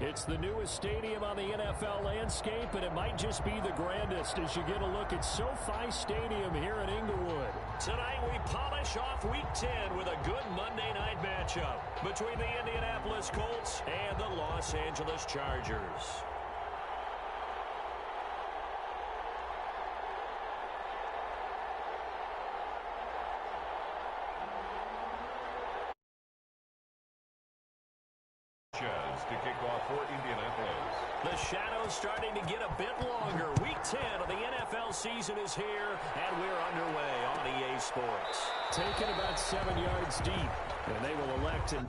It's the newest stadium on the NFL landscape, and it might just be the grandest as you get a look at SoFi Stadium here in Inglewood. Tonight we polish off Week 10 with a good Monday night matchup between the Indianapolis Colts and the Los Angeles Chargers. To kick off for Indianapolis. The shadow's starting to get a bit longer. Week 10 of the NFL season is here, and we're underway on EA Sports. Taken about 7 yards deep, and they will elect to...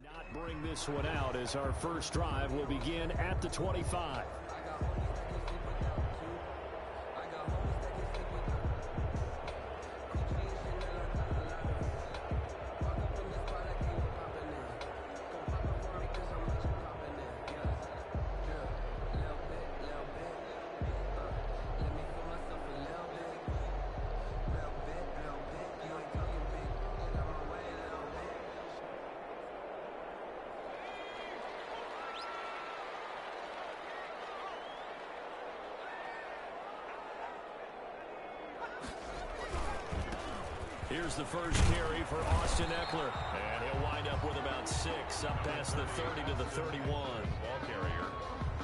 Not bring this one out as our first drive will begin at the 25. Here's the first carry for Austin Eckler. And he'll wind up with about 6 up past the 30 to the 31. Ball carrier.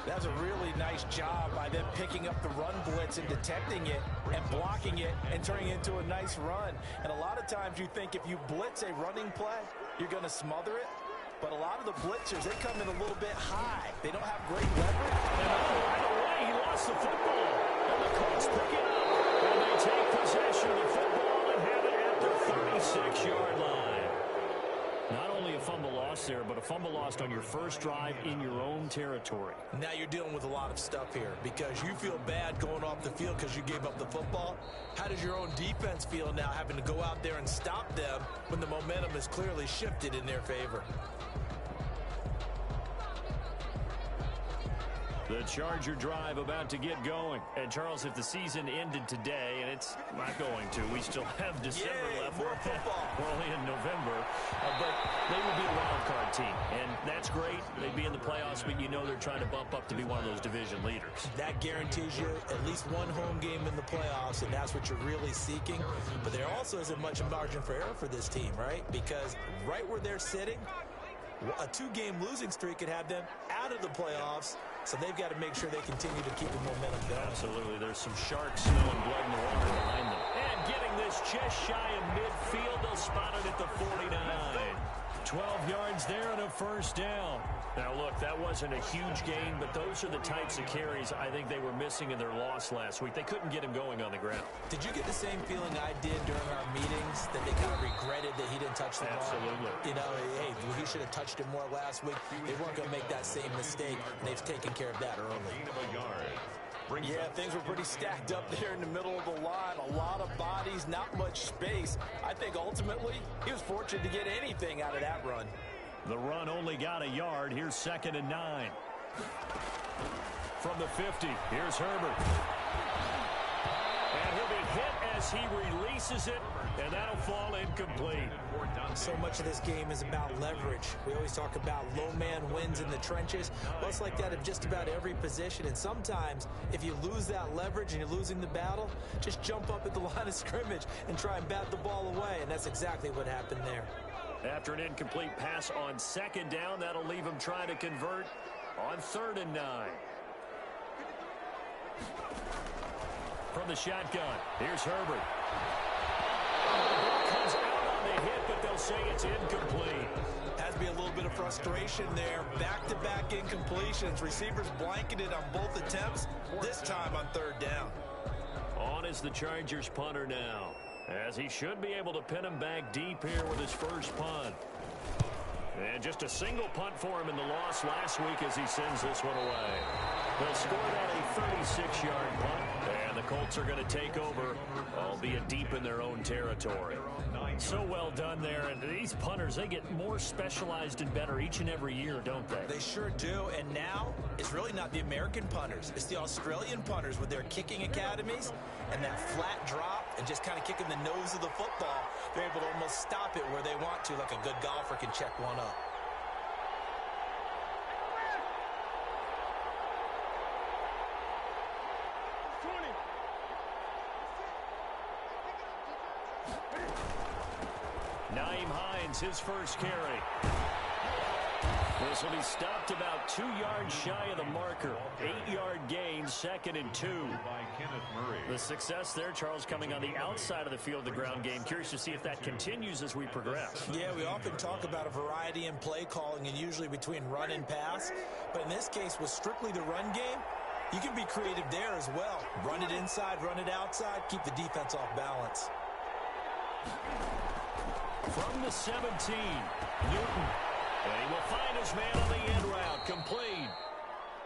That's a really nice job by them picking up the run blitz and detecting it and blocking it and turning it into a nice run. And a lot of times you think if you blitz a running play, you're going to smother it. But a lot of the blitzers, they come in a little bit high. They don't have great leverage. And right away, he lost the football. And the Colts pick it up. And they take possession of the football and have it at the 36-yard line. Not only a fumble loss there, but a fumble lost on your first drive in your own territory. Now you're dealing with a lot of stuff here because you feel bad going off the field because you gave up the football. How does your own defense feel now having to go out there and stop them when the momentum is clearly shifted in their favor? The Charger drive about to get going. And, Charles, if the season ended today, and it's not going to, we still have December left. More football. We're only in November. But they would be a wild card team. And that's great. They'd be in the playoffs, but you know they're trying to bump up to be one of those division leaders. That guarantees you at least one home game in the playoffs, and that's what you're really seeking. But there also isn't much margin for error for this team, right? Because right where they're sitting, a 2-game losing streak could have them out of the playoffs. So they've got to make sure they continue to keep the momentum going. Absolutely. There's some sharks smelling blood in the water behind them. And getting this just shy of midfield. They'll spot it at the 49. 12 yards there and a first down. Now, look, that wasn't a huge gain, but those are the types of carries I think they were missing in their loss last week. They couldn't get him going on the ground. Did you get the same feeling I did during our meetings, that they kind of regretted that he didn't touch the ball? Absolutely. You know, hey, he should have touched it more last week. They weren't going to make that same mistake, and they've taken care of that early. Yeah, things were pretty stacked up there in the middle of the line. A lot of bodies, not much space. I think ultimately he was fortunate to get anything out of that run. The run only got a yard. Here's 2nd and 9. From the 50, here's Herbert. And he'll be hit as he releases it, and that'll fall incomplete. So much of this game is about leverage. We always talk about low man wins in the trenches. Well, it's like that of just about every position. And sometimes, if you lose that leverage and you're losing the battle, just jump up at the line of scrimmage and try and bat the ball away. And that's exactly what happened there. After an incomplete pass on 2nd down, that'll leave him trying to convert on 3rd and 9. From the shotgun, here's Herbert. The ball comes out on the hit, but they'll say it's incomplete. Has to be a little bit of frustration there. Back-to-back incompletions. Receivers blanketed on both attempts, this time on 3rd down. On is the Chargers punter now, as he should be able to pin him back deep here with his first punt. And just a single punt for him in the loss last week as he sends this one away. They'll score that a 36-yard punt, and the Colts are going to take over, albeit deep in their own territory. So well done there, and these punters, they get more specialized and better each and every year, don't they? They sure do, and now it's really not the American punters. It's the Australian punters with their kicking academies and that flat drop and just kind of kicking the nose of the football. They're able to almost stop it where they want to, like a good golfer can check one up. His first carry. This will be stopped about 2 yards shy of the marker. 8-yard gain, 2nd and 2. The success there, Charles, coming on the outside of the field, the ground game. Curious to see if that continues as we progress. Yeah, we often talk about a variety in play calling and usually between run and pass. But in this case, with strictly the run game, you can be creative there as well. Run it inside, run it outside, keep the defense off balance. From the 17, Newton. And he will find his man on the end route. Complete.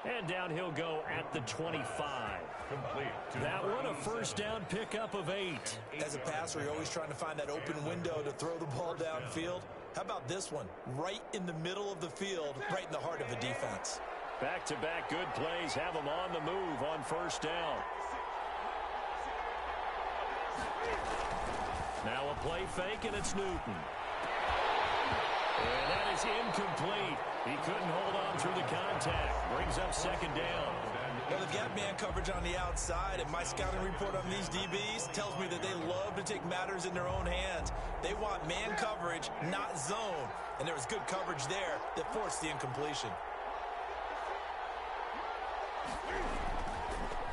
And down he'll go at the 25. That one a first down pickup of 8. As a passer, you're always trying to find that open window to throw the ball downfield. How about this one? Right in the middle of the field, right in the heart of the defense. Back-to-back good plays have him on the move on first down. Now a play fake, and it's Newton. And that is incomplete. He couldn't hold on through the contact. Brings up 2nd down. Well, they've got man coverage on the outside, and my scouting report on these DBs tells me that they love to take matters in their own hands. They want man coverage, not zone. And there was good coverage there that forced the incompletion.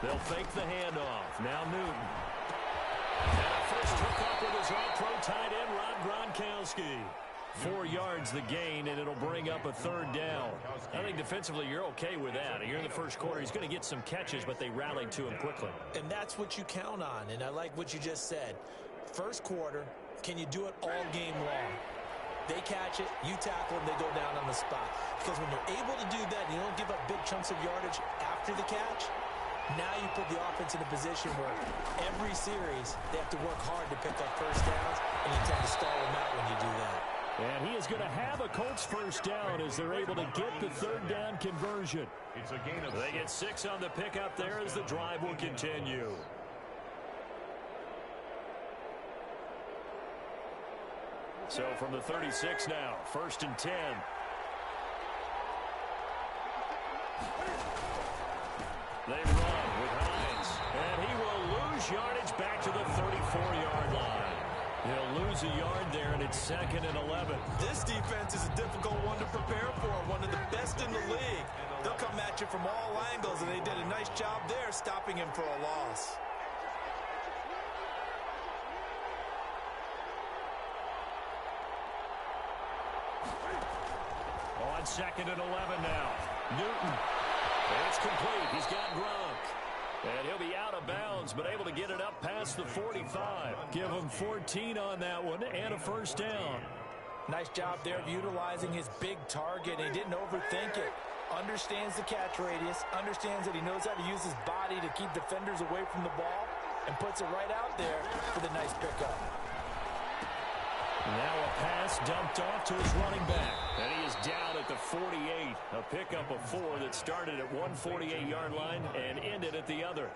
They'll fake the handoff. Now Newton. And first took up with his all-pro tight end, Rob Gronkowski. 4 yards the gain, and it'll bring up a 3rd down. I think defensively you're okay with that. You're in the first quarter. He's going to get some catches, but they rallied to him quickly. And that's what you count on, and I like what you just said. First quarter, can you do it all game long? They catch it, you tackle them, they go down on the spot. Because when you're able to do that and you don't give up big chunks of yardage after the catch, now you put the offense in a position where every series they have to work hard to pick up first downs, and you tend to stall them out when you do that. And he is going to have a Colts first down as they're able to get the third down conversion. It's a gain of They get 6 on the pickup there as the drive will continue. So from the 36 now, 1st and 10. They run with Hines, and he will lose yardage back to the 34-yard line. He'll lose a yard there, and it's 2nd and 11. This defense is a difficult one to prepare for, one of the best in the league. They'll come at you from all angles, and they did a nice job there stopping him for a loss. On 2nd and 11 now. Newton. It's complete. He's got Gronk. And he'll be out of bounds, but able to get it up past the 45. Give him 14 on that one and a first down. Nice job there of utilizing his big target. He didn't overthink it. Understands the catch radius. Understands that he knows how to use his body to keep defenders away from the ball. And puts it right out there for the nice pickup. Now a pass dumped off to his running back. And he is down at the 48. A pickup of 4 that started at one 48-yard line and ended at the other.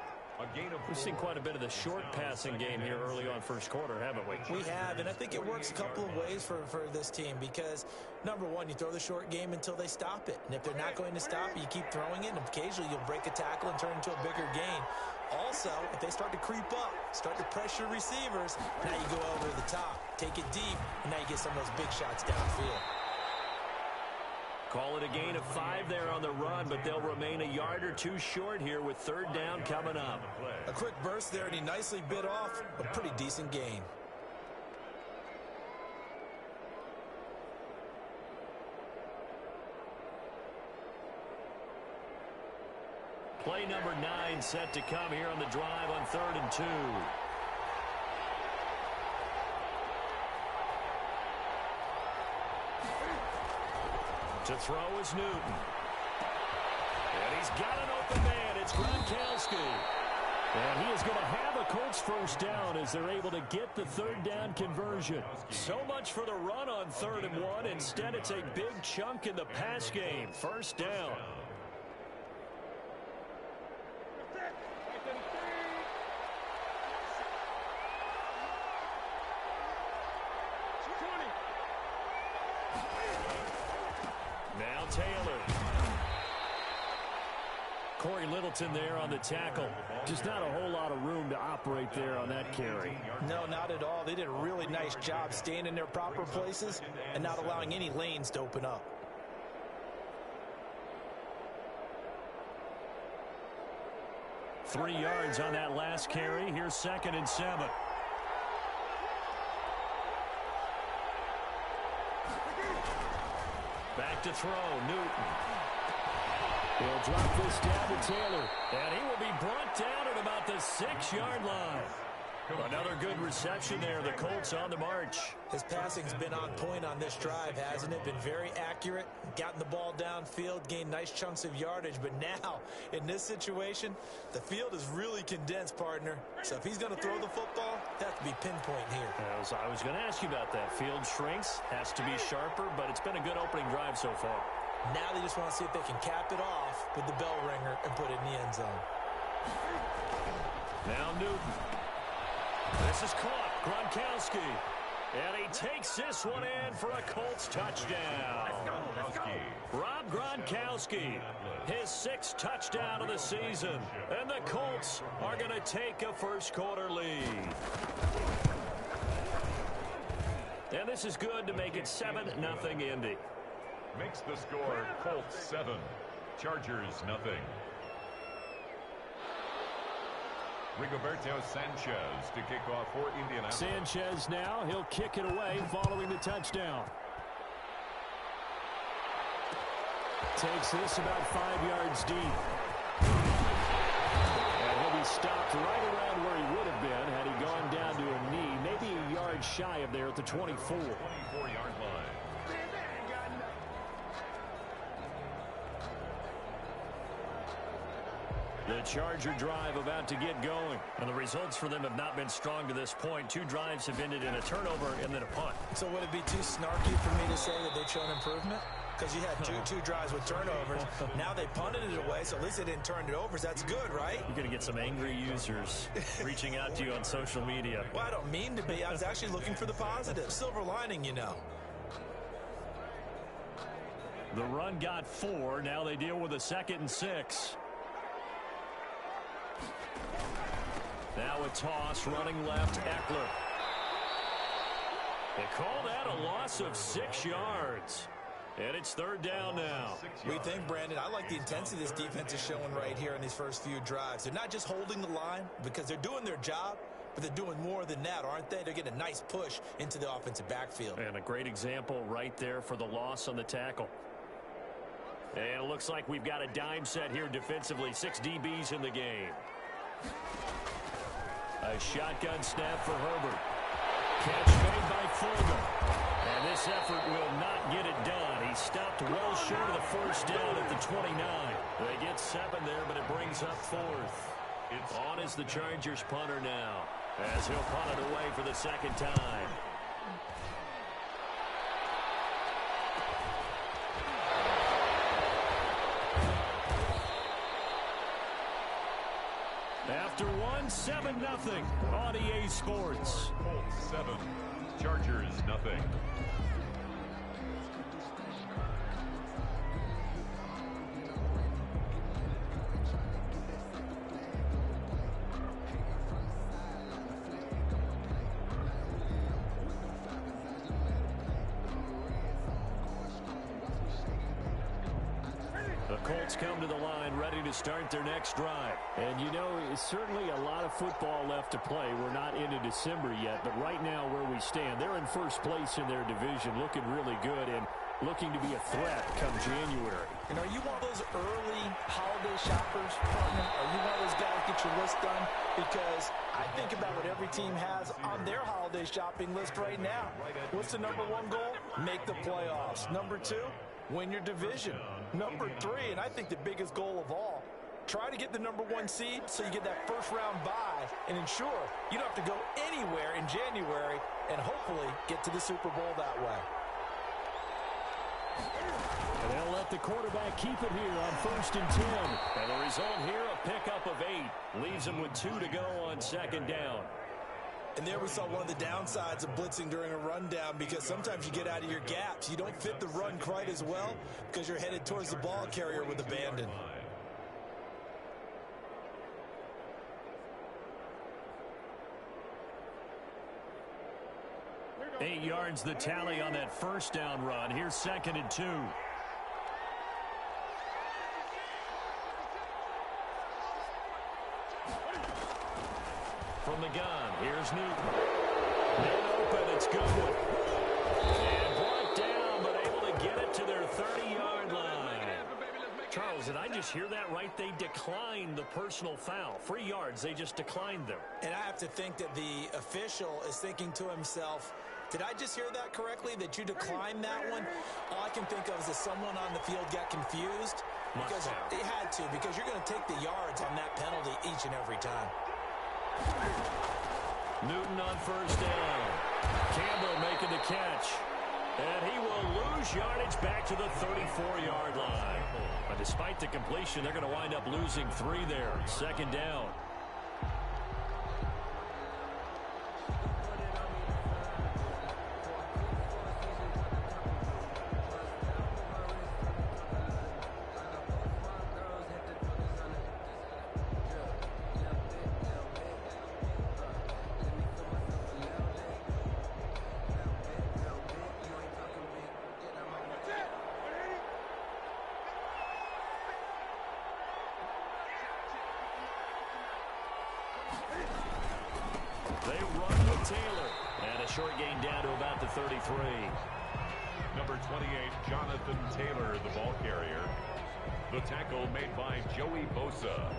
We've seen quite a bit of the short passing game here early on first quarter, haven't we? We have, and I think it works a couple of ways for this team because, number one, you throw the short game until they stop it. And if they're not going to stop it, you keep throwing it, and occasionally you'll break a tackle and turn into a bigger gain. Also, if they start to creep up, start to pressure receivers, now you go over the top, take it deep, and now you get some of those big shots downfield. Call it a gain of 5 there on the run, but they'll remain a yard or 2 short here with 3rd down coming up. A quick burst there, and he nicely bit off a pretty decent gain. Play number 9 set to come here on the drive on 3rd and 2. To throw is Newton. And he's got an open man. It's Gronkowski. And he is going to have a Colts first down as they're able to get the third down conversion. So much for the run on 3rd and 1. Instead, it's a big chunk in the pass game. First down. Now Taylor. Corey Littleton there on the tackle. Just not a whole lot of room to operate there on that carry. No, not at all. They did a really nice job staying in their proper places and not allowing any lanes to open up. Three yards on that last carry. Here's 2nd and 7. Back to throw, Newton. He'll drop this down to Taylor. And he will be brought down at about the 6-yard line. Another good reception there. The Colts on the march. His passing's been on point on this drive, hasn't it? Been very accurate, gotten the ball downfield, gained nice chunks of yardage. But now, in this situation, the field is really condensed, partner. So if he's going to throw the football, that has to be pinpoint here. I was going to ask you about that. Field shrinks, has to be sharper, but it's been a good opening drive so far. Now they just want to see if they can cap it off with the bell ringer and put it in the end zone. Now Newton. This is caught. Gronkowski. And he takes this one in for a Colts touchdown. Let's go. Rob Gronkowski, his 6th touchdown of the season. And the Colts are going to take a first quarter lead. And this is good to make it 7-0 Indy. Makes the score Colts 7, Chargers nothing. Rigoberto Sanchez to kick off for Indianapolis. Sanchez now, he'll kick it away following the touchdown. Takes this about 5 yards deep. And he'll be stopped right around where he would have been had he gone down to a knee, maybe a yard shy of there at the 24. 24-yard line. The The Charger drive about to get going. And the results for them have not been strong to this point. 2 drives have ended in a turnover and then a punt. So would it be too snarky for me to say that they've shown improvement? Because you had two drives with turnovers. Now they punted it away, so at least they didn't turn it over. That's good, right? You're going to get some angry users reaching out to you on social media. Well, I don't mean to be. I was actually looking for the positive. Silver lining, you know. The run got 4. Now they deal with a 2nd and 6. Now a toss running left, Eckler. They call that a loss of 6 yards. And it's 3rd down now. We think, Brandon, I like the intensity this defense is showing right here in these first few drives. They're not just holding the line because they're doing their job, but they're doing more than that, aren't they? They're getting a nice push into the offensive backfield. And a great example right there for the loss on the tackle. And it looks like we've got a dime set here defensively. 6 DBs in the game. A shotgun snap for Herbert. Catch made by Fulgham. And this effort will not get it done. He stopped well short of the first down at the 29. They get 7 there, but it brings up 4th. It's on as the Chargers punter now, as he'll punt it away for the 2nd time. After 1, 7-0 on EA Sports. Colts 7, Chargers nothing. The Colts come to the line ready to start their next drive. And, you know, it's certainly a lot of football left to play. We're not into December yet, but right now where we stand, they're in first place in their division, looking really good and looking to be a threat come January. And are you one of those early holiday shoppers, partner? Are you one of those guys get your list done? Because I think about what every team has on their holiday shopping list right now. What's the #1 goal? Make the playoffs. #2, win your division. #3, and I think the biggest goal of all, try to get the #1 seed so you get that first-round bye and ensure you don't have to go anywhere in January and hopefully get to the Super Bowl that way. And they'll let the quarterback keep it here on 1st and 10. And the result here, a pickup of 8. Leaves them with 2 to go on 2nd down. And there we saw one of the downsides of blitzing during a rundown, because sometimes you get out of your gaps. You don't fit the run quite as well because you're headed towards the ball carrier with abandon. 8 yards the tally on that 1st down run. Here's 2nd and 2. From the gun, here's Newton. Man open, it's Goodwin. And brought down, but able to get it to their 30-yard line. Charles, did I just hear that right? They declined the personal foul. 3 yards, they just declined them. And I have to think that the official is thinking to himself, did I just hear that correctly, that you declined that one? All I can think of is that someone on the field got confused. Because they had to, because you're going to take the yards on that penalty each and every time. Newton on 1st down. Campbell making the catch. And he will lose yardage back to the 34-yard line. But despite the completion, they're going to wind up losing 3 there. 2nd down. They run with Taylor. And a short gain down to about the 33. Number 28, Jonathan Taylor, the ball carrier. The tackle made by Joey Bosa.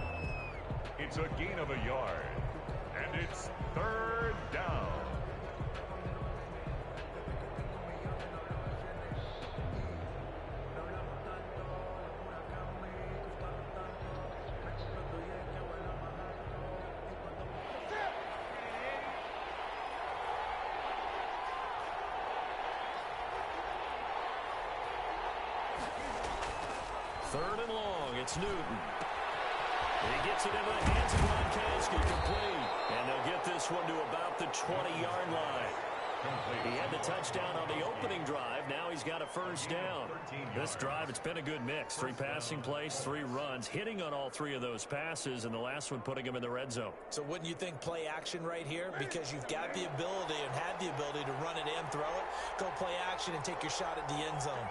It's a gain of a yard. And it's 3rd down. Third and long. It's Newton. He gets it into the hands of Gronkowski, complete. And they'll get this one to about the 20-yard line. He had the touchdown on the opening drive. Now he's got a first down. This drive, it's been a good mix. 3 passing plays, 3 runs, hitting on all 3 of those passes, and the last one putting him in the red zone. So wouldn't you think play action right here? Because you've got the ability and had the ability to run it and throw it. Go play action and take your shot at the end zone.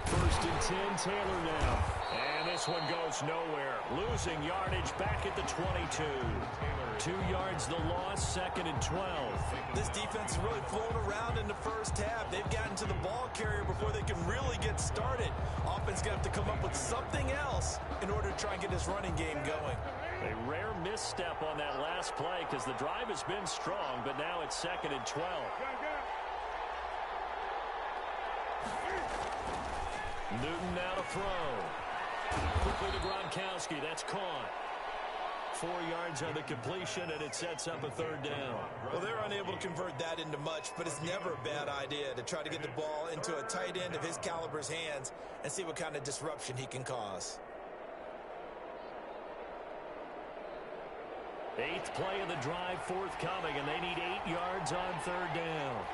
First and 10, Taylor now. And this one goes nowhere. Losing yardage back at the 22. 2 yards the loss, second and 12. This defense is really flown around in the first half. They've gotten to the ball carrier before they can really get started. Offense going to have to come up with something else in order to try and get this running game going. A rare misstep on that last play because the drive has been strong, but now it's second and 12. Newton now to throw. Quickly to Gronkowski. That's caught. 4 yards on the completion, and it sets up a third down. Well, they're unable to convert that into much, but it's never a bad idea to try to get the ball into a tight end of his caliber's hands and see what kind of disruption he can cause. 8th play of the drive forthcoming, and they need 8 yards on third down.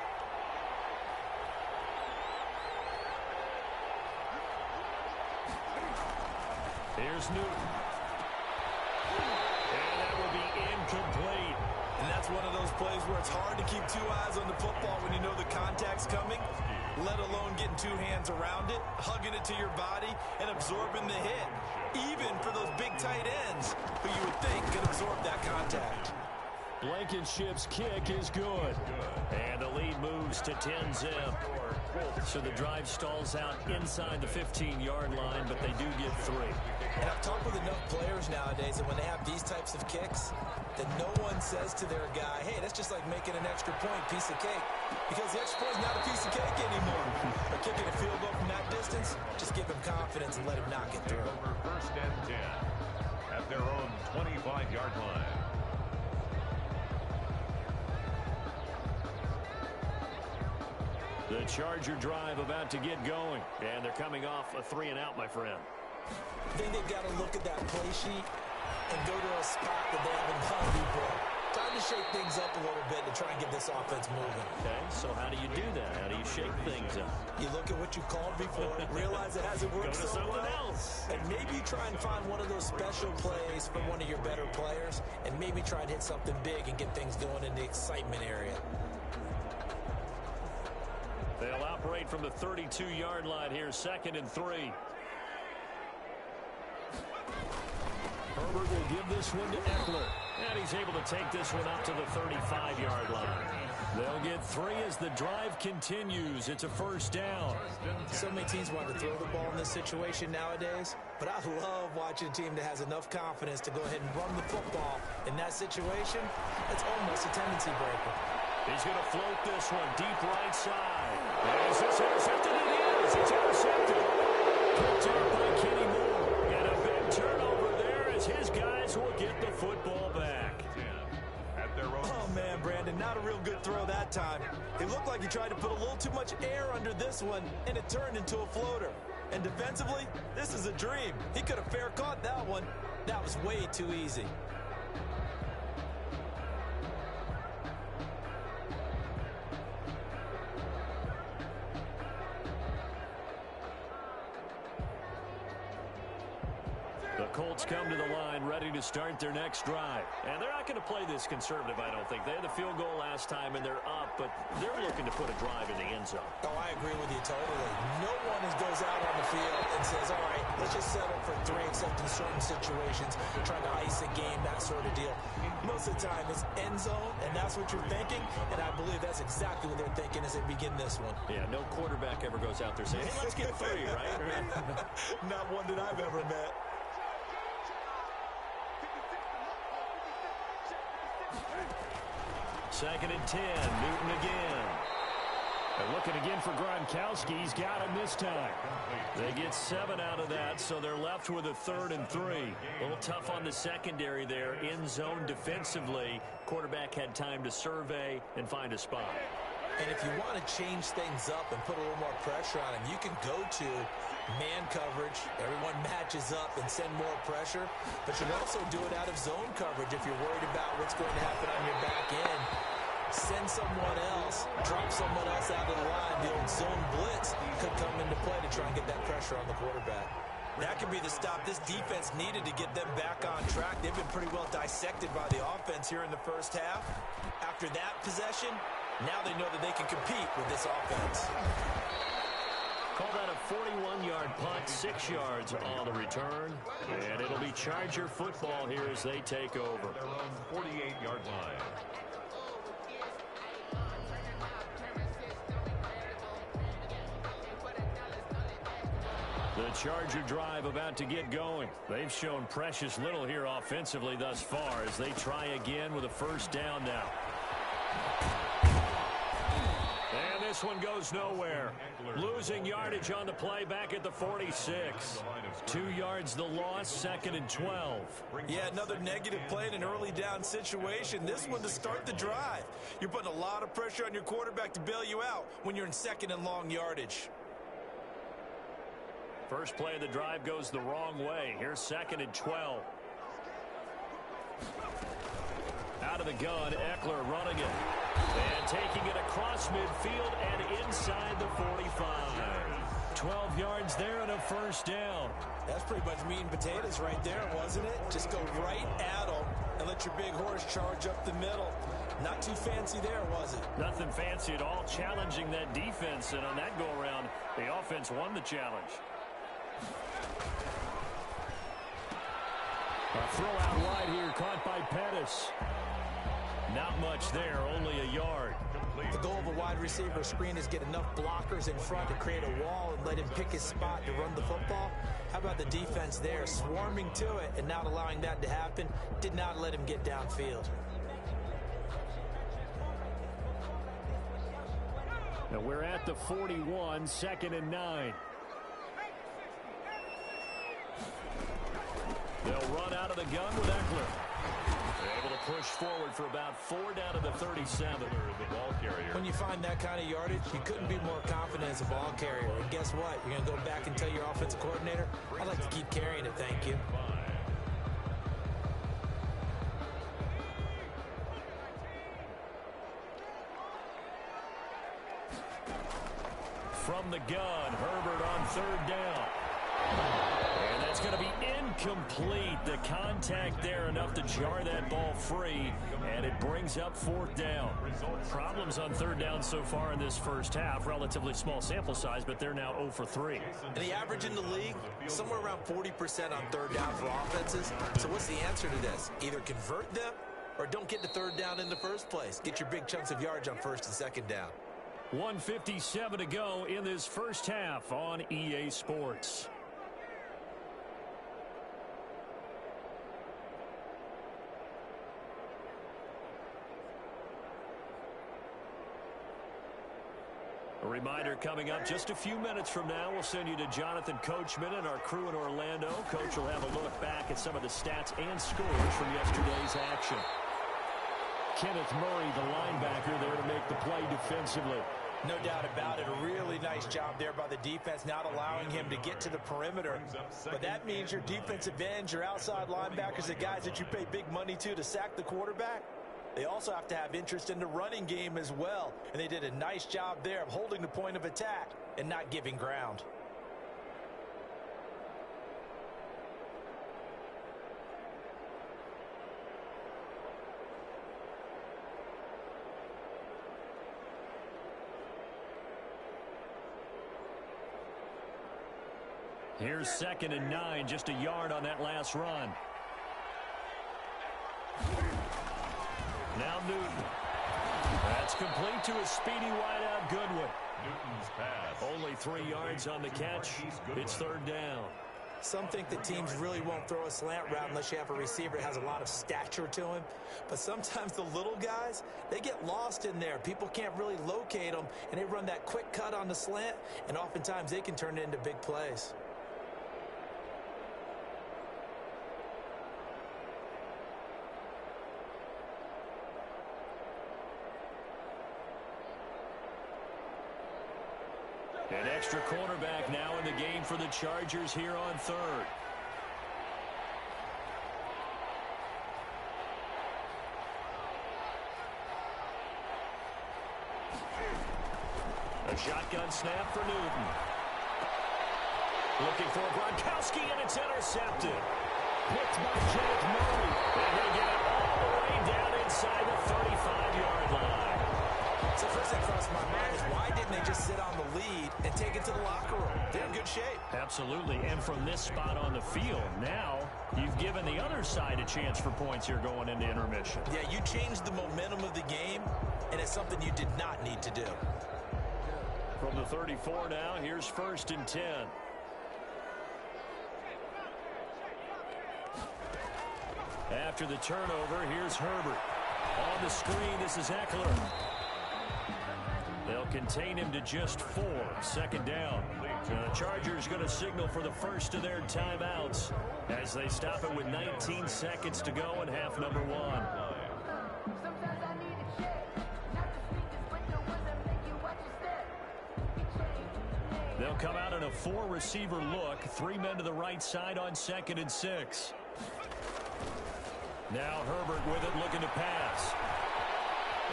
Here's Newton. And that will be incomplete. And that's one of those plays where it's hard to keep 2 eyes on the football when you know the contact's coming, let alone getting 2 hands around it, hugging it to your body, and absorbing the hit. Even for those big tight ends who you would think can absorb that contact. Blankenship's kick is good. And the lead moves to 10-zip. So the drive stalls out inside the 15-yard line, but they do get 3. And I've talked with enough players nowadays that when they have these types of kicks, that no one says to their guy, hey, that's just like making an extra point, piece of cake. Because the extra point is not a piece of cake anymore. Or kicking a field goal from that distance, just give him confidence and let him knock it through. First and 10 at their own 25-yard line. The Charger drive about to get going. And they're coming off a 3-and-out, my friend. I think they've got to look at that play sheet and go to a spot that they haven't gone before. Time to shake things up a little bit to try and get this offense moving. Okay, so how do you do that? How do you shake things up? You look at what you called before, realize it hasn't worked so well, and maybe try and find one of those special plays from one of your better players, and maybe try and hit something big and get things going in the excitement area. They'll operate from the 32-yard line here, second and 3. Herbert will give this one to Eckler. And he's able to take this one up to the 35-yard line. They'll get 3 as the drive continues. It's a first down. So many teams want to throw the ball in this situation nowadays, but I love watching a team that has enough confidence to go ahead and run the football. In that situation, it's almost a tendency breaker. He's going to float this one deep right side. Is this intercepted? It is. It's intercepted. Picked up by Kenny Moore. And a big turnover there as his guys will get the football back. Oh, man, Brandon, not a real good throw that time. It looked like he tried to put a little too much air under this one, and it turned into a floater. And defensively, this is a dream. He could have fair caught that one. That was way too easy. The Colts come to the line ready to start their next drive. And they're not going to play this conservative, I don't think. They had the field goal last time, and they're up, but they're looking to put a drive in the end zone. Oh, I agree with you totally. No one goes out on the field and says, all right, let's just settle for 3, except in certain situations, trying to ice a game, that sort of deal. Most of the time, it's end zone, and that's what you're thinking, and I believe that's exactly what they're thinking as they begin this one. Yeah, no quarterback ever goes out there saying, hey, let's get 3, right? Not one that I've ever met. Second and 10, Newton again. They're looking again for Gronkowski. He's got him this time. They get 7 out of that, so they're left with a 3rd and 3. A little tough on the secondary there. In zone defensively. Quarterback had time to survey and find a spot. And if you want to change things up and put a little more pressure on him, you can go to man coverage. Everyone matches up and send more pressure. But you can also do it out of zone coverage if you're worried about what's going to happen on your back end. Send someone else, drop someone else out of the line. The old zone blitz could come into play to try and get that pressure on the quarterback. That could be the stop this defense needed to get them back on track. They've been pretty well dissected by the offense here in the first half. After that possession, now they know that they can compete with this offense. Call that a 41-yard punt, 6 yards on the return. And it'll be Charger football here as they take over. Their own 48-yard line. The Charger drive about to get going. They've shown precious little here offensively thus far as they try again with a first down now. And this one goes nowhere. Losing yardage on the play back at the 46. 2 yards the loss, 2nd and 12. Yeah, another negative play in an early down situation. This one to start the drive. You're putting a lot of pressure on your quarterback to bail you out when you're in 2nd and long yardage. First play of the drive goes the wrong way. Here's 2nd and 12. Out of the gun, Eckler running it. And taking it across midfield and inside the 45. 12 yards there and a first down. That's pretty much meat and potatoes right there, wasn't it? Just go right at them and let your big horse charge up the middle. Not too fancy there, was it? Nothing fancy at all, challenging that defense. And on that go-around, the offense won the challenge. A throw out wide here, caught by Pettis. Not much there, only a yard. The goal of a wide receiver screen is get enough blockers in front to create a wall and let him pick his spot to run the football. How about the defense there, swarming to it and not allowing that to happen? Did not let him get downfield. Now we're at the 41, 2nd and 9. They'll run out of the gun with Eckler. They're able to push forward for about 4 down to the 37. The ball carrier. When you find that kind of yardage, you couldn't be more confident as a ball carrier. And guess what? You're going to go back and tell your offensive coordinator, I'd like to keep carrying it, thank you. From the gun, Herbert on 3rd down. And that's going to be incomplete. The contact there enough to jar that ball free, and it brings up 4th down. Problems on 3rd down so far in this first half. Relatively small sample size, but they're now 0 for 3. And the average in the league, somewhere around 40% on 3rd down for offenses. So what's the answer to this? Either convert them or don't get to 3rd down in the first place. Get your big chunks of yards on 1st and 2nd down. 1:57 to go in this first half on EA Sports. A reminder coming up just a few minutes from now, we'll send you to Jonathan Coachman and our crew in Orlando. Coach will have a look back at some of the stats and scores from yesterday's action. Kenneth Murray, the linebacker, there to make the play defensively. No doubt about it. A really nice job there by the defense, not allowing him to get to the perimeter. But that means your defensive ends, your outside linebackers, the guys that you pay big money to sack the quarterback, they also have to have interest in the running game as well. And they did a nice job there of holding the point of attack and not giving ground. Here's 2nd and 9, just a yard on that last run. Now Newton. That's complete to a speedy wideout Goodwin. Newton's pass. Only 3 yards on the catch. It's 3rd down. Some think that teams really won't throw a slant route unless you have a receiver that has a lot of stature to him. But sometimes the little guys, they get lost in there. People can't really locate them, and they run that quick cut on the slant, and oftentimes they can turn it into big plays. An extra cornerback now in the game for the Chargers here on third. A shotgun snap for Newton. Looking for Gronkowski, and it's intercepted. Picked by Jake Murray. And they get it all the way down inside the 35-yard line. So first thing crossed my mind is why didn't they just sit on the lead and take it to the locker room? They're in good shape. Absolutely, and from this spot on the field, now you've given the other side a chance for points here going into intermission. Yeah, you changed the momentum of the game, and it's something you did not need to do. From the 34 now, here's 1st and 10. After the turnover, here's Herbert. On the screen, this is Eckler. They'll contain him to just 4. 2nd down. The Chargers going to signal for the first of their timeouts as they stop it with 19 seconds to go in half number 1. They'll come out in a 4-receiver look. 3 men to the right side on 2nd and 6. Now Herbert with it, looking to pass.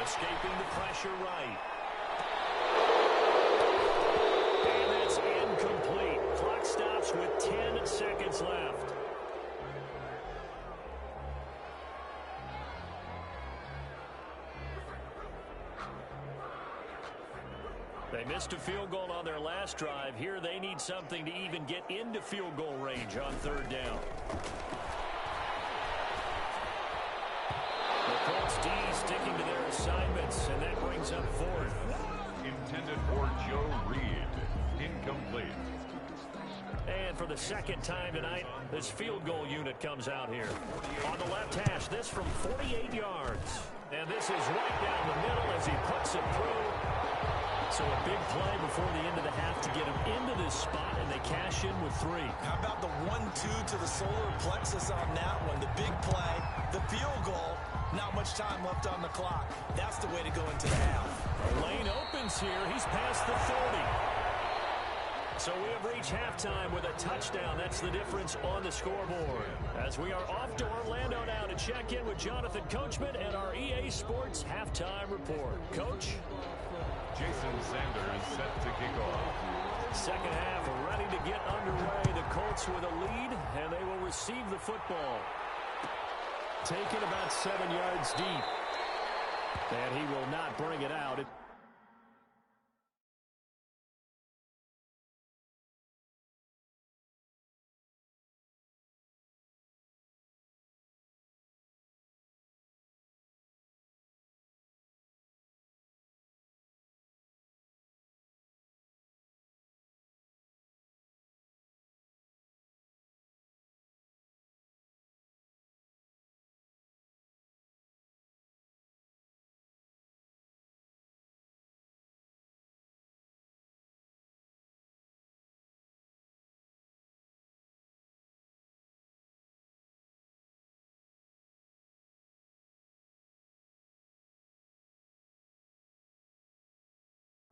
Escaping the pressure right. And it's incomplete. Clock stops with 10 seconds left. They missed a field goal on their last drive. Here they need something to even get into field goal range on 3rd down. The Colts D sticking to their assignments, and that brings up 4th. Intended for Joe Reed. Incomplete. And for the 2nd time tonight, this field goal unit comes out here. On the left hash, this from 48 yards. And this is right down the middle as he puts it through. So a big play before the end of the half to get him into this spot, and they cash in with 3. How about the 1-2 to the solar plexus on that one? The big play, the field goal, not much time left on the clock. That's the way to go into the half. The lane opens here. He's past the 30. So we have reached halftime with a touchdown. That's the difference on the scoreboard. As we are off to Orlando now to check in with Jonathan Coachman and our EA Sports Halftime Report. Coach? Jason Sanders set to kick off. 2nd half ready to get underway. The Colts with a lead, and they will receive the football. Taken about 7 yards deep. And he will not bring it out.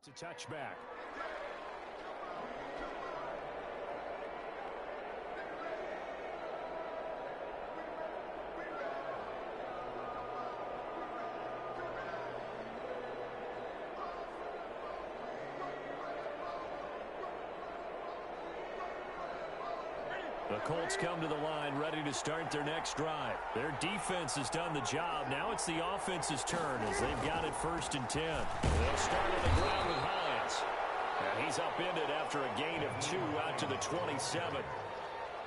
To touchback. The Colts come to the line ready to start their next drive. Their defense has done the job. Now it's the offense's turn as they've got it 1st and 10. They'll start on the ground with Hines. And he's upended after a gain of 2 out to the 27.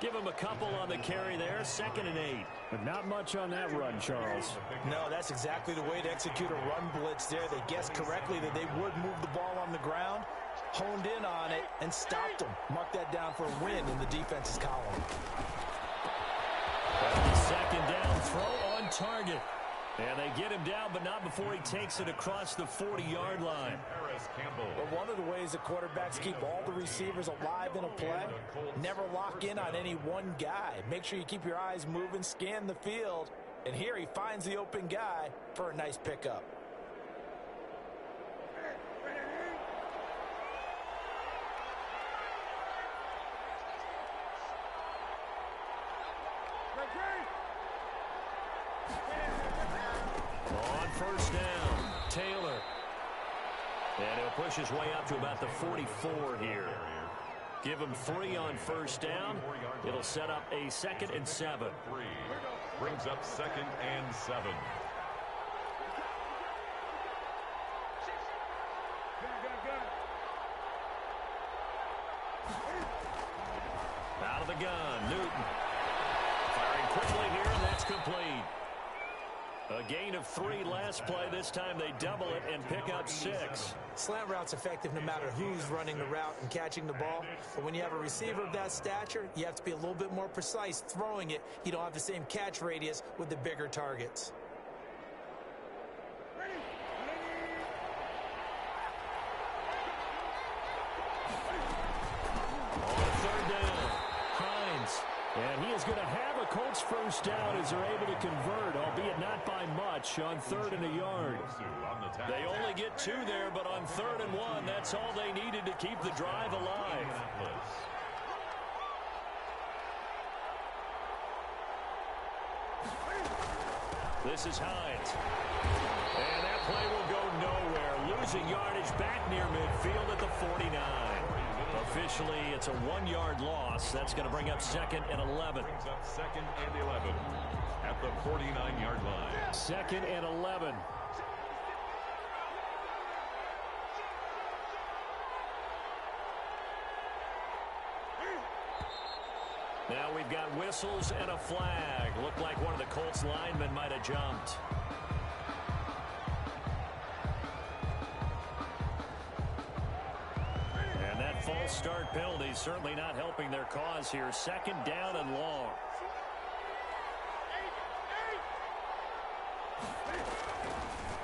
Give him a couple on the carry there. 2nd and 8. But not much on that run, Charles. No, that's exactly the way to execute a run blitz there. They guessed correctly that they would move the ball on the ground, honed in on it, and stopped them. Mark that down for a win in the defense's column. 2nd down, throw on target. And they get him down, but not before he takes it across the 40-yard line. But one of the ways that quarterbacks keep all the receivers alive in a play, never lock in on any one guy. Make sure you keep your eyes moving, scan the field, and here he finds the open guy for a nice pickup. first down. Taylor. And he'll push his way up to about the 44 here. Give him 3 on first down. It'll set up a 2nd and 7. Brings up 2nd and 7. Out of the gun, Newton. Firing quickly here, and that's complete. A gain of 3 last play. This time they double it and pick up 6. Slant route's effective no matter who's running the route and catching the ball. But when you have a receiver of that stature, you have to be a little bit more precise throwing it. You don't have the same catch radius with the bigger targets. And he is going to have a Colts first down as they're able to convert, albeit not by much, on 3rd and a yard. They only get 2 there, but on 3rd and 1, that's all they needed to keep the drive alive. This is Hines. And that play will go nowhere. Losing yardage back near midfield at the 49. Officially, it's a 1-yard loss. That's going to bring up 2nd and 11. Brings up 2nd and 11 at the 49-yard line. 2nd and 11. Now we've got whistles and a flag. Looked like one of the Colts linemen might have jumped. False start penalty certainly not helping their cause here. 2nd down and long.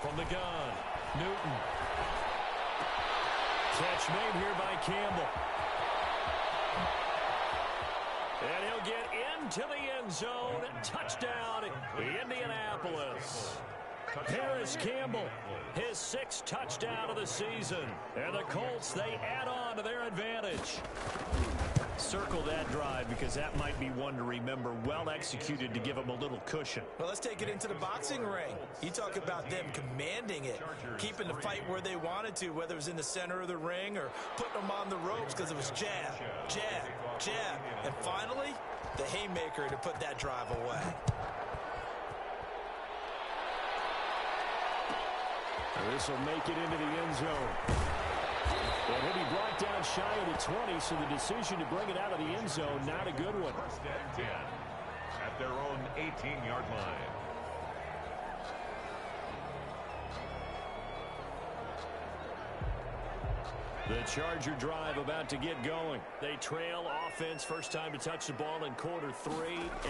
From the gun, Newton. Catch made here by Campbell. And he'll get into the end zone. Touchdown, Indianapolis. Harris Campbell, his 6th touchdown of the season. And the Colts, they add on to their advantage. Circle that drive because that might be one to remember. Well executed to give them a little cushion. Well, let's take it into the boxing ring. You talk about them commanding it, keeping the fight where they wanted to, whether it was in the center of the ring or putting them on the ropes because it was jab, jab, jab. And finally, the haymaker to put that drive away. This will make it into the end zone. And he'll be brought down shy of the 20, so the decision to bring it out of the end zone, not a good one. 1st and 10 at their own 18-yard line. The Charger drive about to get going. They trail offense, first time to touch the ball in quarter 3,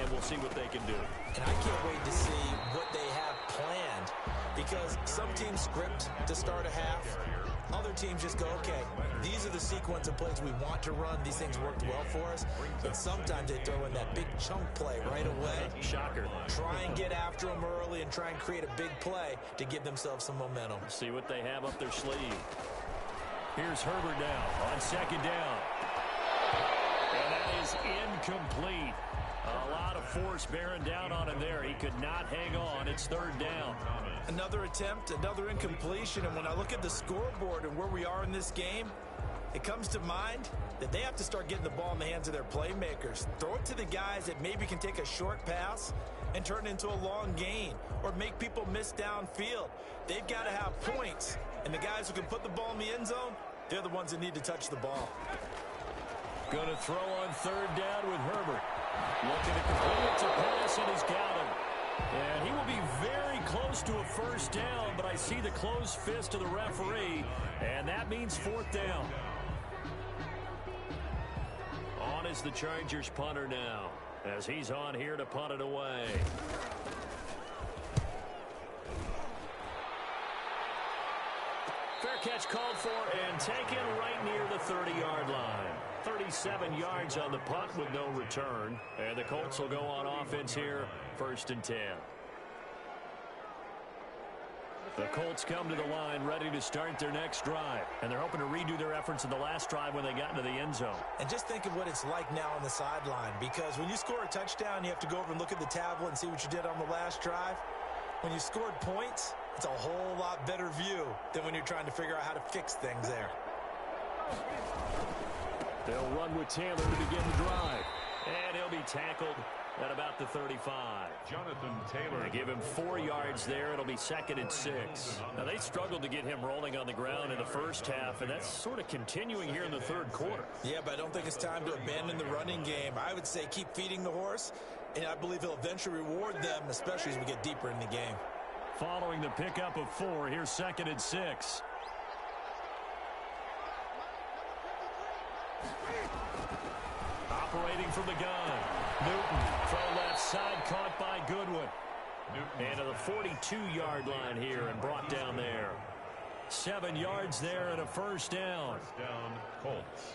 and we'll see what they can do. And I can't wait to see what they have planned, because some teams script to start a half. Other teams just go, okay, these are the sequence of plays we want to run. These things worked well for us. And sometimes they throw in that big chunk play right away. Shocker. Try and get after them early and try and create a big play to give themselves some momentum. See what they have up their sleeve. Here's Herbert now on 2nd down. And that is incomplete. A lot of force bearing down on him there. He could not hang on. It's 3rd down. Another attempt, another incompletion. And when I look at the scoreboard and where we are in this game, it comes to mind that they have to start getting the ball in the hands of their playmakers. Throw it to the guys that maybe can take a short pass and turn it into a long gain or make people miss downfield. They've got to have points. And the guys who can put the ball in the end zone, they're the ones that need to touch the ball. Going to throw on 3rd down with Herbert. Looking to complete it to pass, and he's got him. And he will be very close to a first down, but I see the closed fist of the referee, and that means 4th down. On is the Chargers punter now, as he's on here to punt it away. Fair catch called for and taken right near the 30-yard line. 37 yards on the punt with no return. And the Colts will go on offense here, 1st and 10. The Colts come to the line ready to start their next drive. And they're hoping to redo their efforts in the last drive when they got into the end zone. And just think of what it's like now on the sideline. Because when you score a touchdown, you have to go over and look at the tablet and see what you did on the last drive. When you scored points, It's a whole lot better view than when you're trying to figure out how to fix things there. They'll run with Taylor to begin the drive. And he'll be tackled at about the 35. Jonathan Taylor. They give him 4 yards there. It'll be 2nd and 6. Now, they struggled to get him rolling on the ground in the first half, and that's sort of continuing here in the third quarter. Yeah, but I don't think it's time to abandon the running game. I would say keep feeding the horse, and I believe he'll eventually reward them, especially as we get deeper in the game. Following the pickup of 4, here's 2nd and 6. Operating from the gun. Newton from left side, caught by Goodwin. And to the 42-yard line here and brought down there. 7 yards there and a first down. First down, Colts.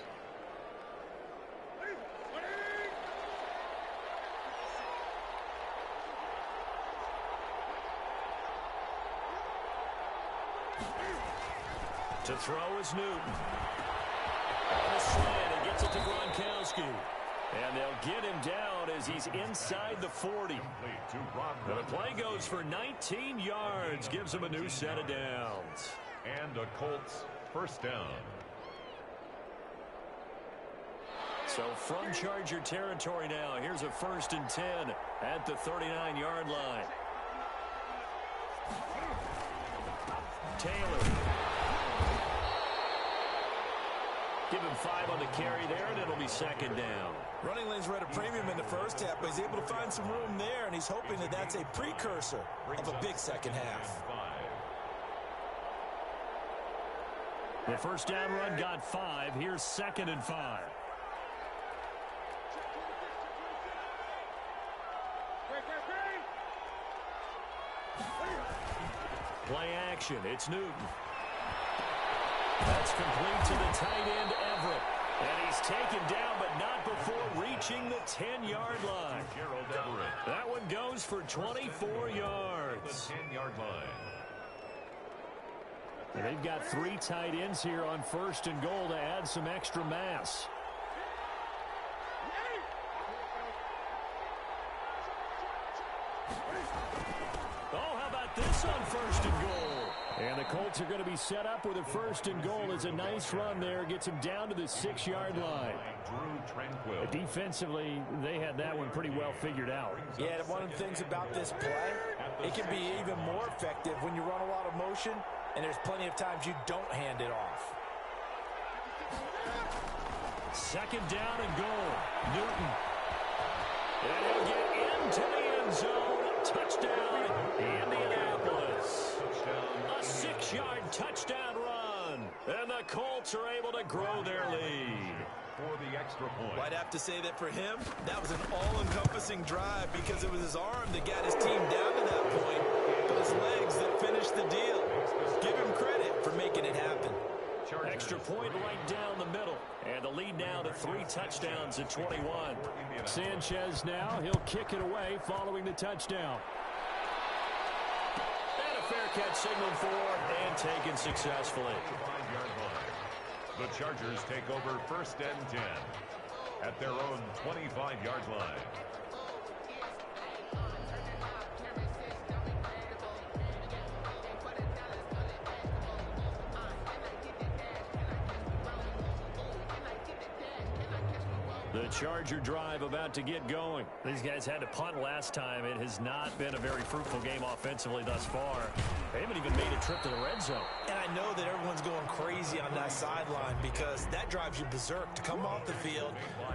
To throw is Newton. On a slant, it gets it to Gronkowski. And they'll get him down as he's inside the 40. The play goes for 19 yards, gives him a new set of downs. And a Colts first down. So from Charger territory now, here's a 1st and 10 at the 39-yard line. Taylor. Give him 5 on the carry there, and it'll be 2nd down. Running lanes were at a premium in the first half, but he's able to find some room there, and he's hoping that that's a precursor of a big second half. The first down run got 5. Here's 2nd and 5. Play action. It's Newton. That's complete to the tight end, Everett. And he's taken down, but not before reaching the 10-yard line. That one goes for 24 yards. The 10-yard line. And they've got 3 tight ends here on 1st and goal to add some extra mass. Oh, how about this on 1st and goal? And the Colts are going to be set up with a 1st and goal. As a nice run there. Gets him down to the 6-yard line. Defensively, they had that one pretty well figured out. Yeah, one of the things about this play, it can be even more effective when you run a lot of motion, and there's plenty of times you don't hand it off. 2nd down and goal. Newton. And he'll get into the end zone. Touchdown, Indianapolis. A 6-yard touchdown run. And the Colts are able to grow their lead. For the extra point. I'd have to say that for him, that was an all-encompassing drive because it was his arm that got his team down to that point, but his legs that finished the deal. Give him credit for making it happen. Extra point right down the middle. And the lead now to 3 touchdowns at 21. Sanchez now, he'll kick it away following the touchdown. And a fair catch signaled for and taken successfully. The Chargers take over 1st and 10 at their own 25-yard line. The Charger drive about to get going. These guys had to punt last time. It has not been a very fruitful game offensively thus far. They haven't even made a trip to the red zone. And I know that everyone's going crazy on that sideline because that drives you berserk to come off the field,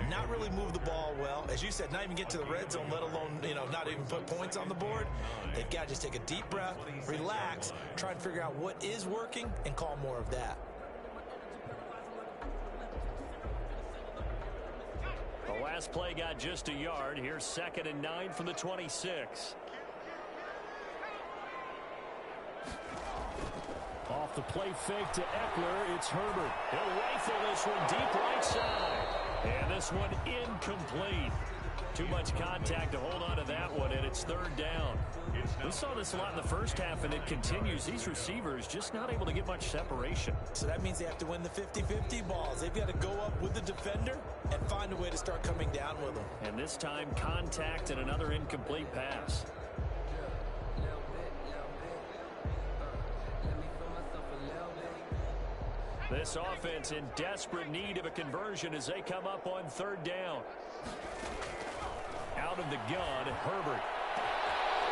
not really move the ball well. As you said, not even get to the red zone, let alone, not even put points on the board. They've got to just take a deep breath, relax, try and figure out what is working and call more of that. The last play got just a yard. Here's 2nd and 9 from the 26. Off the play fake to Eckler, it's Herbert. He'll rifle this one deep right side. And this one incomplete. Too much contact to hold on to that one, and it's 3rd down. We saw this a lot in the first half, and it continues. These receivers just not able to get much separation. So that means they have to win the 50-50 balls. They've got to go up with the defender and find a way to start coming down with them. And this time, contact and another incomplete pass. This offense in desperate need of a conversion as they come up on third down. Out of the gun, Herbert.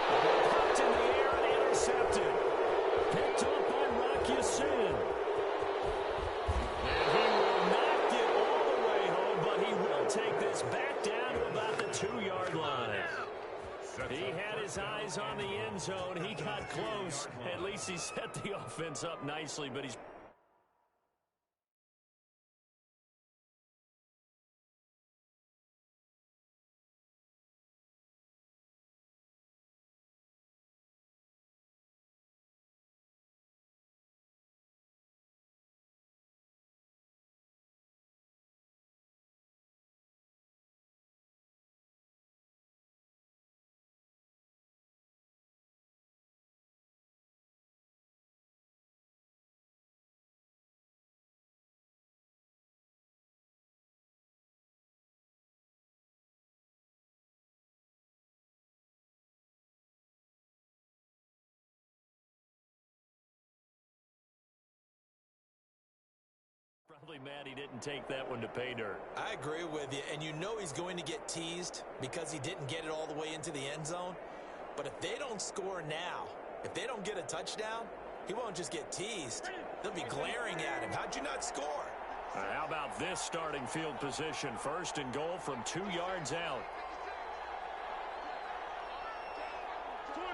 Popped in the air and intercepted. Picked up by Rock Ya-Sin. And he will not get all the way home, but he will take this back down to about the 2-yard line. He had his eyes on the end zone. He got close. At least he set the offense up nicely, but he's probably mad he didn't take that one to pay dirt. I agree with you, and you know he's going to get teased because he didn't get it all the way into the end zone. But if they don't score now, if they don't get a touchdown, he won't just get teased. They'll be glaring at him. How'd you not score? How about this starting field position? First and goal from 2 yards out. 20.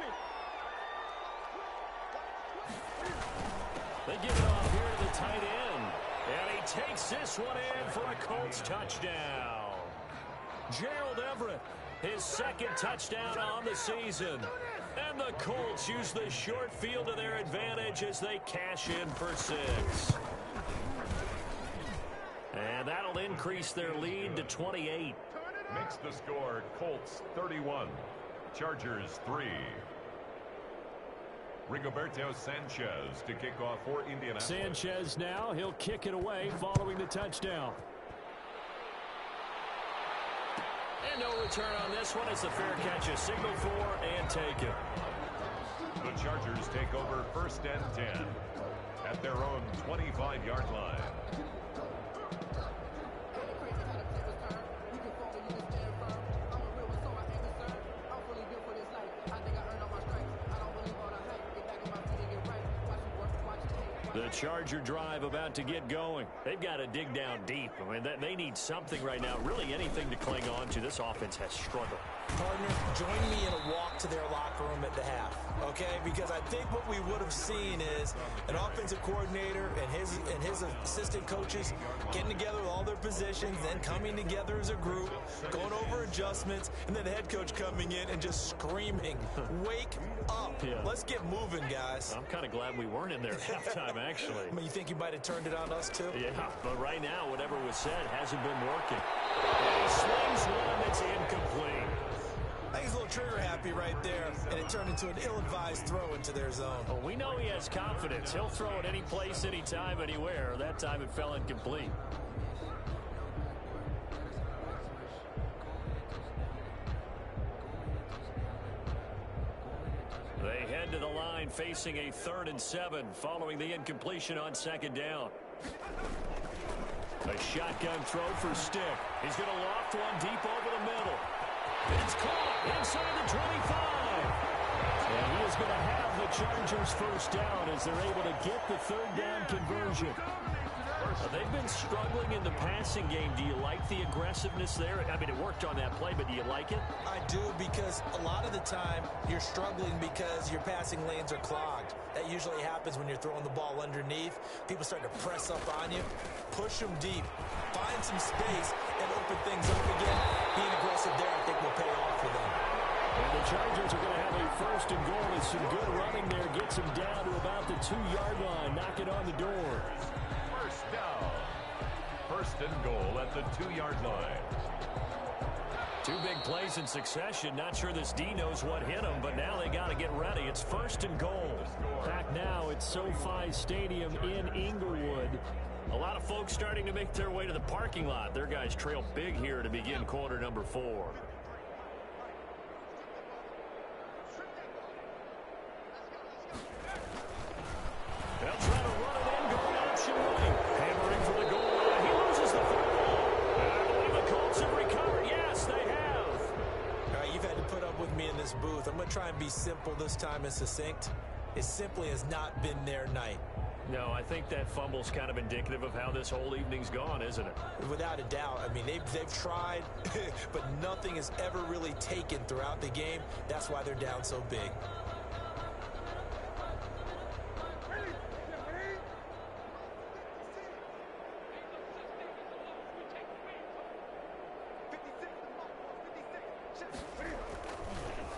They give it off here to the tight end. And he takes this one in for a Colts touchdown. Gerald Everett, his second touchdown on the season. And the Colts use the short field to their advantage as they cash in for 6. And that'll increase their lead to 28. Makes the score Colts 31, Chargers 3. Rigoberto Sanchez to kick off for Indianapolis. Sanchez now, he'll kick it away following the touchdown. And no return on this one as the fair catch is signaled for and taken. The Chargers take over first and 10 at their own 25-yard line. The Charger drive about to get going. They've got to dig down deep. I mean, they need something right now, really anything to cling on to. This offense has struggled. Partner, join me in a walk to their locker room at the half, okay? Because I think what we would have seen is an offensive coordinator and his assistant coaches getting together with all their positions, then coming together as a group, going over adjustments, and then the head coach coming in and just screaming, wake up. Yeah. Let's get moving, guys. I'm kind of glad we weren't in there at halftime, actually. I mean, you think you might have turned it on us, too? Yeah, but right now, whatever was said hasn't been working. And he swings one that's incomplete. I think he's a little trigger happy right there, and it turned into an ill-advised throw into their zone. Well, we know he has confidence. He'll throw it any place, anytime, anywhere. That time it fell incomplete. They head to the line facing a 3rd and 7 following the incompletion on 2nd down. A shotgun throw for Stick. He's going to loft one deep over the middle. It's caught inside the 25. And he is going to have the Chargers first down as they're able to get the 3rd down conversion. They've been struggling in the passing game. Do you like the aggressiveness there? I mean, it worked on that play, but do you like it? I do, because a lot of the time you're struggling because your passing lanes are clogged. That usually happens when you're throwing the ball underneath. People start to press up on you. Push them deep. Find some space and open things up again. Being aggressive there, I think, will pay off for them. And the Chargers are going to have a 1st and goal with some good running there. Gets them down to about the 2-yard line. Knock it on the door. First down. 1st and goal at the 2-yard line. 2 big plays in succession. Not sure this D knows what hit him, but now they got to get ready. It's 1st and goal. Back now at SoFi Stadium in Inglewood. A lot of folks starting to make their way to the parking lot. Their guys trail big here to begin quarter number 4. They'll try to run it in, going option right. to try and be simple this time and succinct. It simply has not been their night. No, I think that fumble's kind of indicative of how this whole evening's gone, isn't it? Without a doubt. I mean, they've tried, but nothing is ever really taken throughout the game. That's why they're down so big.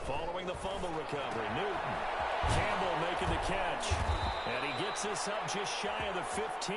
Following the fumble recovery, Newton. Campbell making the catch. And he gets this up just shy of the 15.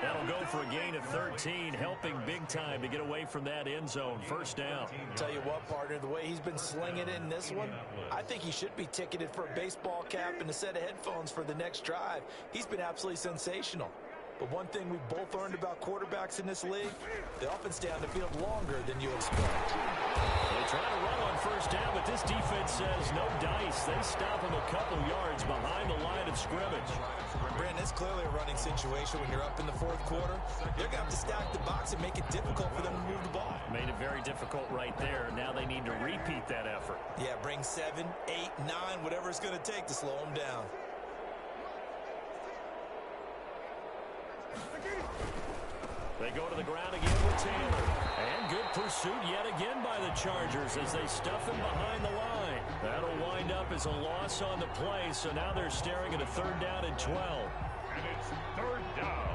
That'll go for a gain of 13, helping big time to get away from that end zone. First down. Tell you what, partner, the way he's been slinging it in this one, I think he should be ticketed for a baseball cap and a set of headphones for the next drive. He's been absolutely sensational. But one thing we've both learned about quarterbacks in this league, they often stay on the field longer than you expect. They try to run on first down, but this defense says no dice. They stop him a couple yards behind the line of scrimmage. Brandon, it's clearly a running situation when you're up in the fourth quarter. They're going to have to stack the box and make it difficult for them to move the ball. Made it very difficult right there. Now they need to repeat that effort. Yeah, bring 7, 8, 9, whatever it's going to take to slow them down. They go to the ground again with Taylor. And good pursuit yet again by the Chargers as they stuff him behind the line. That'll wind up as a loss on the play, so now they're staring at a third down and 12. And it's third down.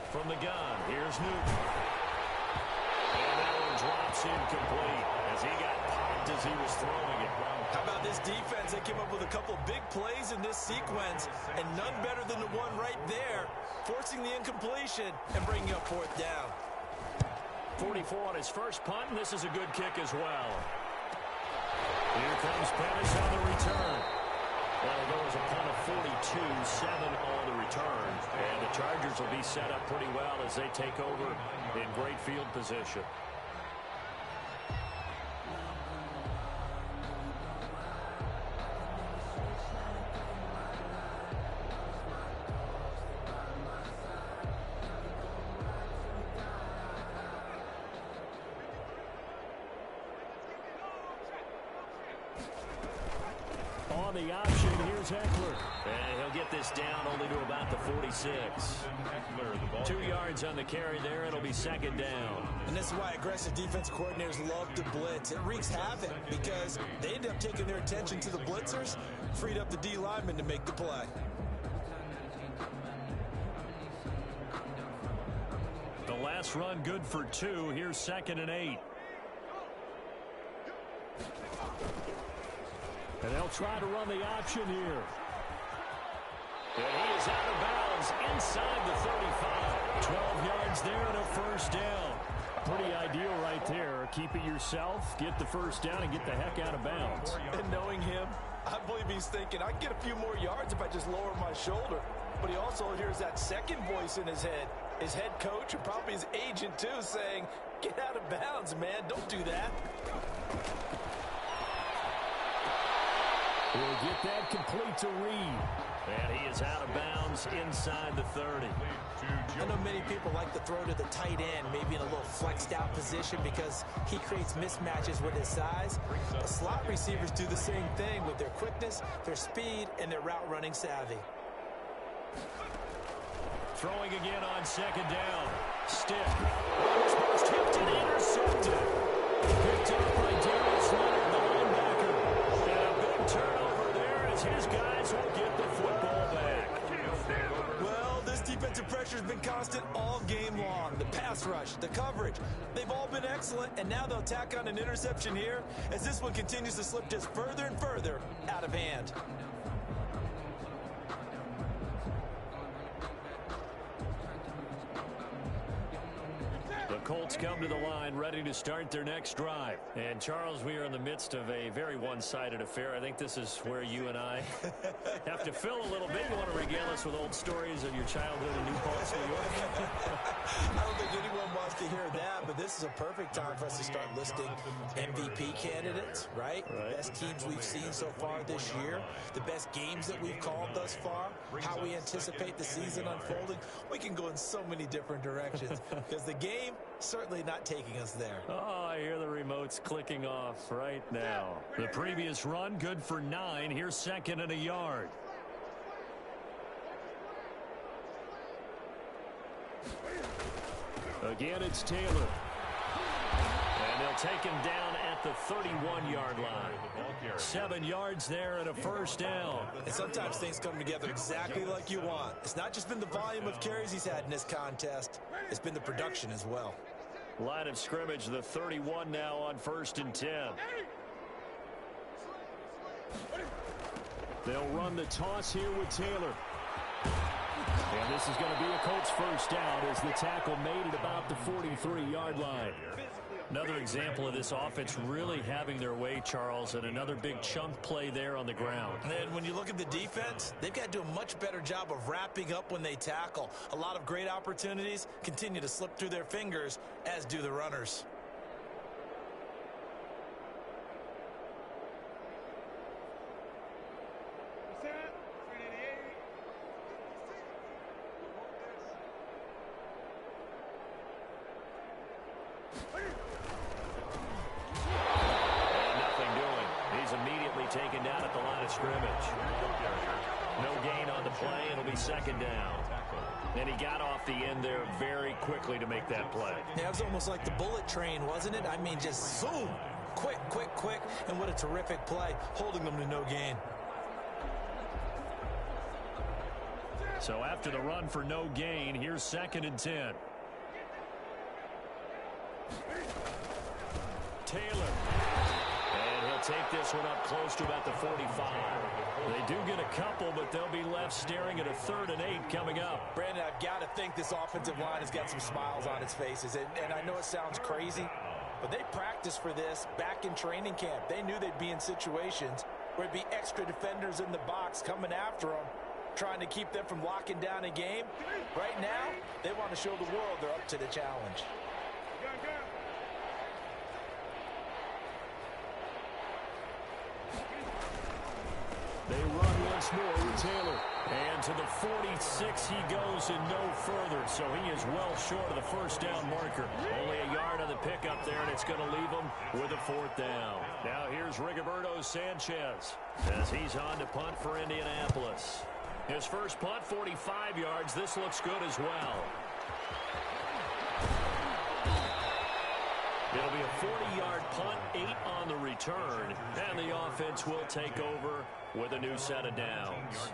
From the gun, here's Newton. And that one drops incomplete as he got popped as he was throwing it. How about this defense? They came up with a couple big plays in this sequence, and none better than the one right there, forcing the incompletion and bringing up fourth down. 44 on his first punt, and this is a good kick as well. Here comes Pettis on the return. That'll go as a punt of 42, 7 on the return. And the Chargers will be set up pretty well as they take over in great field position. On the option, here's Eckler. And he'll get this down only to about the 46. 2 yards on the carry there. It'll be second down. And this is why aggressive defense coordinators love to blitz. It wreaks havoc because they end up taking their attention to the blitzers, freed up the D lineman to make the play. The last run good for 2. Here's second and 8. And they'll try to run the option here. And he is out of bounds inside the 35. 12 yards there and a first down. Pretty ideal right there. Keep it yourself, get the first down, and get the heck out of bounds. And knowing him, I believe he's thinking, I can get a few more yards if I just lower my shoulder. But he also hears that second voice in his head. His head coach and probably his agent, too, saying, get out of bounds, man. Don't do that. He'll get that complete to Reed. And he is out of bounds inside the 30. I know many people like to throw to the tight end, maybe in a little flexed out position because he creates mismatches with his size. But slot receivers do the same thing with their quickness, their speed, and their route running savvy. Throwing again on second down. Stiff. Runs burst, tipped and intercepted. Picked up by Darius Leonard, the linebacker. And a big turnover there as his guys will get the football back. Well, this defensive pressure has been constant all game long. The pass rush, the coverage, they've all been excellent, and now they'll tack on an interception here as this one continues to slip just further and further out of hand. The Colts come to the line ready to start their next drive. And, Charles, we are in the midst of a very one-sided affair. I think this is where you and I have to fill a little bit. You want to regale us with old stories of your childhood in New Paltz, New York? I don't think anyone wants to hear that, but this is a perfect time for us to start listing MVP candidates, right? The best teams we've seen so far this year, the best games that we've called thus far, how we anticipate the season unfolding. We can go in so many different directions because the game certainly not taking us there. Oh, I hear the remotes clicking off right now. The previous run, good for 9. Here's second and a yard. Again, it's Taylor. And they'll take him down at the 31-yard line. 7 yards there and a first down. And sometimes things come together exactly like you want. It's not just been the volume of carries he's had in this contest. It's been the production as well. Line of scrimmage, the 31 now on 1st and 10. They'll run the toss here with Taylor. And this is going to be a Colts first down as the tackle made at about the 43-yard line. Another example of this offense really having their way, Charles, and another big chunk play there on the ground. And when you look at the defense, they've got to do a much better job of wrapping up when they tackle. A lot of great opportunities continue to slip through their fingers, as do the runners. Taken down at the line of scrimmage. No gain on the play. It'll be second down. And he got off the end there very quickly to make that play. Yeah, it was almost like the bullet train, wasn't it? I mean, just zoom. Quick, quick, quick. And what a terrific play, holding them to no gain. So after the run for no gain, here's second and 10. Taylor. Take this one up close to about the 45. They do get a couple, but they'll be left staring at a 3rd and 8 coming up. Brandon, I've got to think this offensive line has got some smiles on its faces. And I know it sounds crazy, but they practiced for this back in training camp. They knew they'd be in situations where it'd be extra defenders in the box coming after them, trying to keep them from locking down a game. Right now, they want to show the world they're up to the challenge. They run once more with Taylor. And to the 46 he goes and no further. So he is well short of the first down marker. Only a yard on the pickup there, and it's going to leave him with a 4th down. Now here's Rigoberto Sanchez as he's on to punt for Indianapolis. His first punt, 45 yards. This looks good as well. It'll be a 40-yard punt, 8 on the return, and the offense will take over with a new set of downs.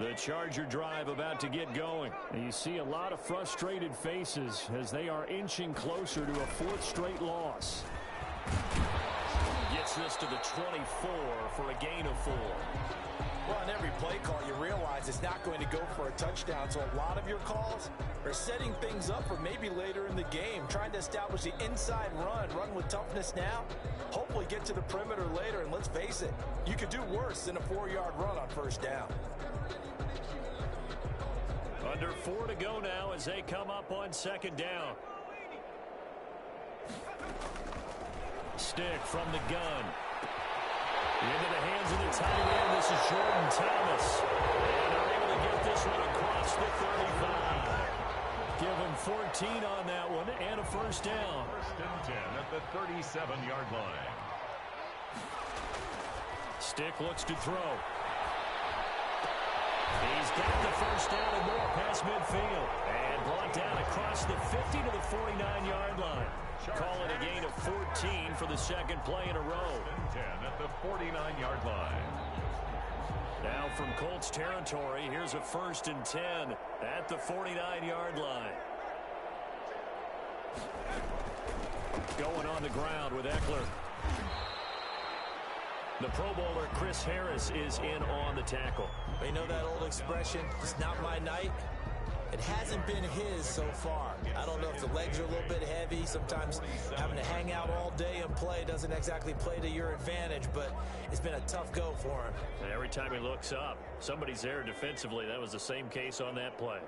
The Charger drive about to get going. And you see a lot of frustrated faces as they are inching closer to a 4th straight loss. Gets this to the 24 for a gain of 4. Well, on every play call, you realize it's not going to go for a touchdown. So a lot of your calls are setting things up for maybe later in the game, trying to establish the inside run with toughness now, hopefully get to the perimeter later. And let's face it, you could do worse than a 4-yard run on first down. Under 4 to go now as they come up on second down. Stick from the gun. Into the hands of the tight end. This is Jordan Thomas. And they're able to get this one across the 35. Give him 14 on that one and a first down. 1st and 10 at the 37-yard line. Stick looks to throw. He's got the first down and more past midfield. And brought down across the 50 to the 49-yard line. Call it a gain of 14 for the second play in a row. 10 at the 49-yard line. Now from Colts territory, here's a 1st and 10 at the 49-yard line. Going on the ground with Eckler. The Pro Bowler Chris Harris is in on the tackle. You know that old expression, it's not my night? It hasn't been his so far. I don't know if the legs are a little bit heavy. Sometimes having to hang out all day and play doesn't exactly play to your advantage, but it's been a tough go for him. And every time he looks up, somebody's there defensively. That was the same case on that play.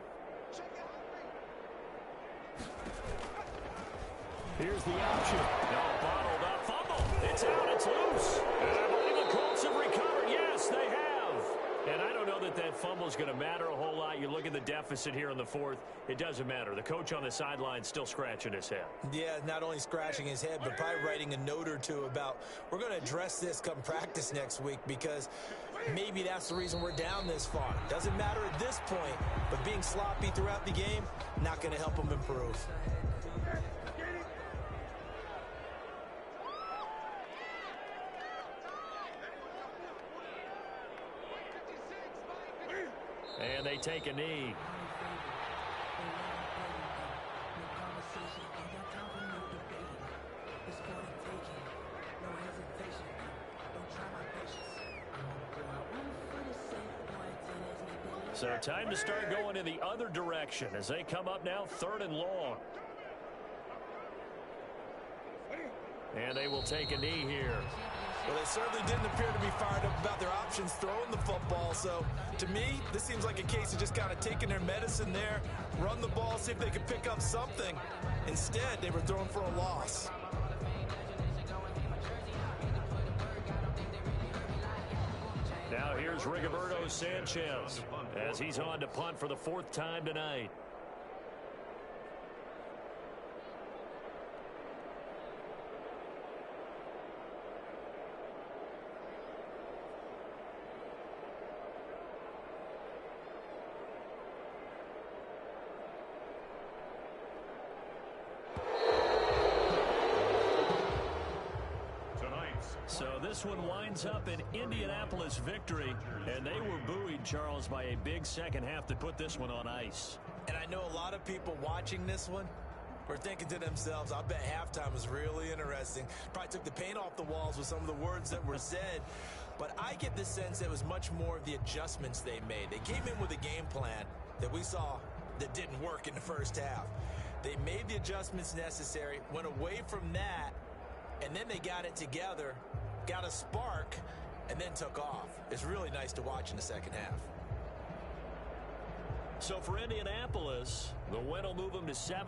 Here's the option. No, bottled up fumble. It's out. It's loose. And I believe the Colts have recovered. Yes, they have. And I don't know that that fumble is going to matter a whole lot. You look at the deficit here in the fourth. It doesn't matter. The coach on the sideline still scratching his head. Yeah, not only scratching his head, but probably writing a note or two about we're going to address this come practice next week because maybe that's the reason we're down this far. Doesn't matter at this point, but being sloppy throughout the game, not going to help him improve. And they take a knee. So time to start going in the other direction as they come up now 3rd and long. And they will take a knee here. Well, they certainly didn't appear to be fired up about their options throwing the football. So, to me, this seems like a case of just kind of taking their medicine there, run the ball, see if they could pick up something. Instead, they were throwing for a loss. Now here's Rigoberto Sanchez as he's on to punt for the 4th time tonight. So this one winds up an Indianapolis victory, and they were buoyed, Charles, by a big second half that put this one on ice. And I know a lot of people watching this one were thinking to themselves, I bet halftime was really interesting. Probably took the paint off the walls with some of the words that were said. But I get the sense it was much more of the adjustments they made. They came in with a game plan that we saw that didn't work in the first half. They made the adjustments necessary, went away from that, and then they got it together, got a spark, and then took off. It's really nice to watch in the second half. So for Indianapolis, the win will move them to 7